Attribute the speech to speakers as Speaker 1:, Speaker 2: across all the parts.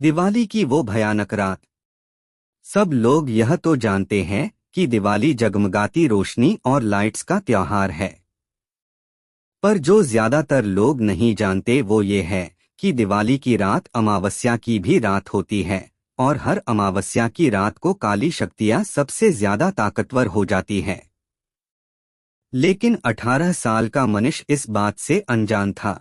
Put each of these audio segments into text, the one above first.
Speaker 1: दिवाली की वो भयानक रात। सब लोग यह तो जानते हैं कि दिवाली जगमगाती रोशनी और लाइट्स का त्योहार है, पर जो ज्यादातर लोग नहीं जानते वो ये है कि दिवाली की रात अमावस्या की भी रात होती है और हर अमावस्या की रात को काली शक्तियां सबसे ज्यादा ताकतवर हो जाती है। लेकिन 18 साल का मनीष इस बात से अनजान था।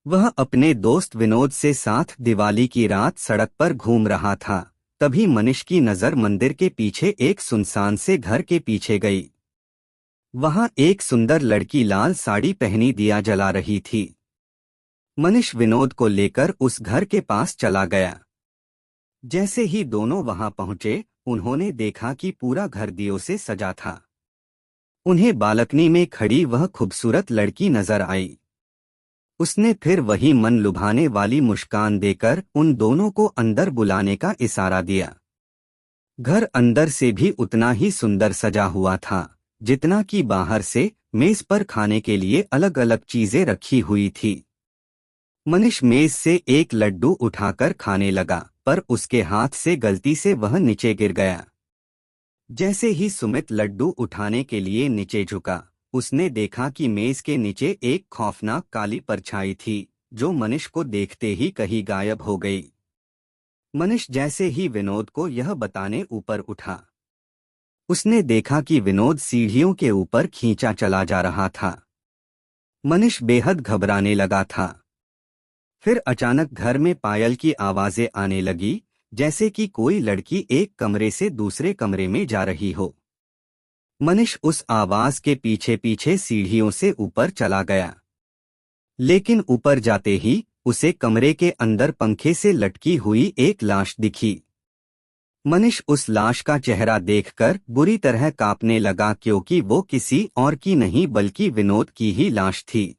Speaker 1: वह अपने दोस्त विनोद से साथ दिवाली की रात सड़क पर घूम रहा था। तभी मनीष की नजर मंदिर के पीछे एक सुनसान से घर के पीछे गई। वहां एक सुंदर लड़की लाल साड़ी पहनी दिया जला रही थी। मनीष विनोद को लेकर उस घर के पास चला गया। जैसे ही दोनों वहां पहुंचे, उन्होंने देखा कि पूरा घर दियों से सजा था। उन्हें बालकनी में खड़ी वह खूबसूरत लड़की नजर आई। उसने फिर वही मन लुभाने वाली मुस्कान देकर उन दोनों को अंदर बुलाने का इशारा दिया। घर अंदर से भी उतना ही सुंदर सजा हुआ था जितना कि बाहर से। मेज पर खाने के लिए अलग अलग चीजें रखी हुई थी। मनीष मेज से एक लड्डू उठाकर खाने लगा, पर उसके हाथ से गलती से वह नीचे गिर गया। जैसे ही सुमित लड्डू उठाने के लिए नीचे झुका, उसने देखा कि मेज के नीचे एक खौफनाक काली परछाई थी जो मनीष को देखते ही कहीं गायब हो गई। मनीष जैसे ही विनोद को यह बताने ऊपर उठा, उसने देखा कि विनोद सीढ़ियों के ऊपर खींचा चला जा रहा था। मनीष बेहद घबराने लगा था। फिर अचानक घर में पायल की आवाजें आने लगी, जैसे कि कोई लड़की एक कमरे से दूसरे कमरे में जा रही हो। मनीष उस आवाज के पीछे पीछे सीढ़ियों से ऊपर चला गया, लेकिन ऊपर जाते ही उसे कमरे के अंदर पंखे से लटकी हुई एक लाश दिखी। मनीष उस लाश का चेहरा देखकर बुरी तरह कांपने लगा, क्योंकि वो किसी और की नहीं बल्कि विनोद की ही लाश थी।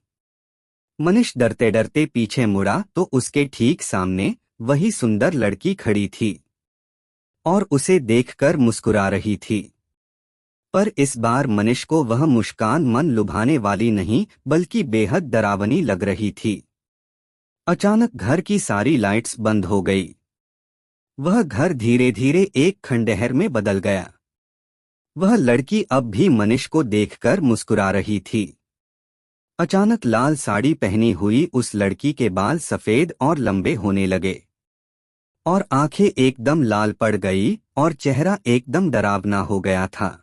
Speaker 1: मनीष डरते डरते पीछे मुड़ा तो उसके ठीक सामने वही सुंदर लड़की खड़ी थी और उसे देखकर मुस्कुरा रही थी। पर इस बार मनीष को वह मुस्कान मन लुभाने वाली नहीं बल्कि बेहद डरावनी लग रही थी। अचानक घर की सारी लाइट्स बंद हो गई। वह घर धीरे धीरे एक खंडहर में बदल गया। वह लड़की अब भी मनीष को देखकर मुस्कुरा रही थी। अचानक लाल साड़ी पहनी हुई उस लड़की के बाल सफेद और लंबे होने लगे और आंखें एकदम लाल पड़ गई और चेहरा एकदम डरावना हो गया था।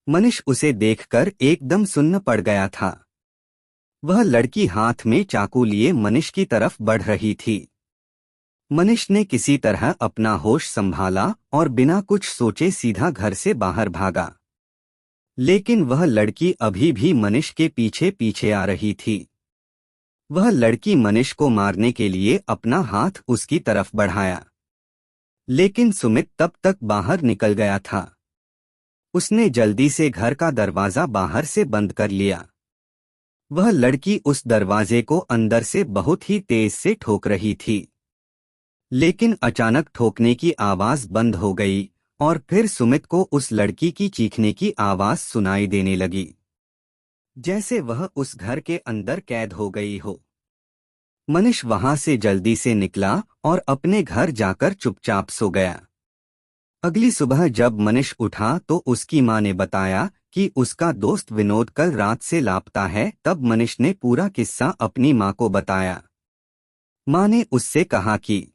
Speaker 1: मनीष उसे देखकर एकदम सुन्न पड़ गया था। वह लड़की हाथ में चाकू लिए मनीष की तरफ बढ़ रही थी। मनीष ने किसी तरह अपना होश संभाला और बिना कुछ सोचे सीधा घर से बाहर भागा। लेकिन वह लड़की अभी भी मनीष के पीछे पीछे आ रही थी। वह लड़की मनीष को मारने के लिए अपना हाथ उसकी तरफ बढ़ाया, लेकिन सुमित तब तक बाहर निकल गया था। उसने जल्दी से घर का दरवाजा बाहर से बंद कर लिया। वह लड़की उस दरवाजे को अंदर से बहुत ही तेज से ठोक रही थी, लेकिन अचानक ठोकने की आवाज बंद हो गई और फिर सुमित को उस लड़की की चीखने की आवाज सुनाई देने लगी, जैसे वह उस घर के अंदर कैद हो गई हो। मनीष वहां से जल्दी से निकला और अपने घर जाकर चुपचाप सो गया। अगली सुबह जब मनीष उठा तो उसकी मां ने बताया कि उसका दोस्त विनोद कल रात से लापता है। तब मनीष ने पूरा किस्सा अपनी मां को बताया। मां ने उससे कहा कि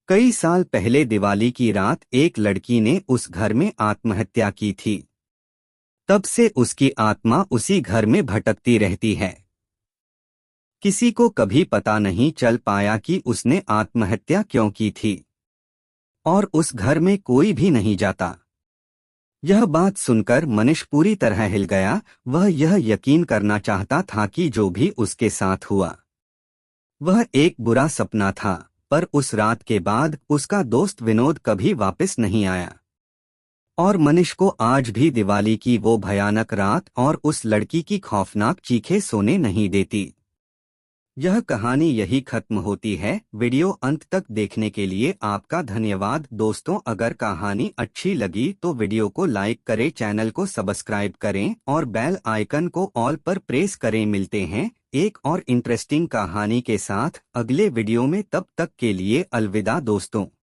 Speaker 1: कई साल पहले दिवाली की रात एक लड़की ने उस घर में आत्महत्या की थी। तब से उसकी आत्मा उसी घर में भटकती रहती है। किसी को कभी पता नहीं चल पाया कि उसने आत्महत्या क्यों की थी और उस घर में कोई भी नहीं जाता। यह बात सुनकर मनीष पूरी तरह हिल गया। वह यह यकीन करना चाहता था कि जो भी उसके साथ हुआ वह एक बुरा सपना था, पर उस रात के बाद उसका दोस्त विनोद कभी वापस नहीं आया और मनीष को आज भी दिवाली की वो भयानक रात और उस लड़की की खौफनाक चीखें सोने नहीं देती। यह कहानी यही खत्म होती है। वीडियो अंत तक देखने के लिए आपका धन्यवाद दोस्तों। अगर कहानी अच्छी लगी तो वीडियो को लाइक करें, चैनल को सब्सक्राइब करें और बेल आइकन को ऑल पर प्रेस करें। मिलते हैं एक और इंटरेस्टिंग कहानी के साथ अगले वीडियो में, तब तक के लिए अलविदा दोस्तों।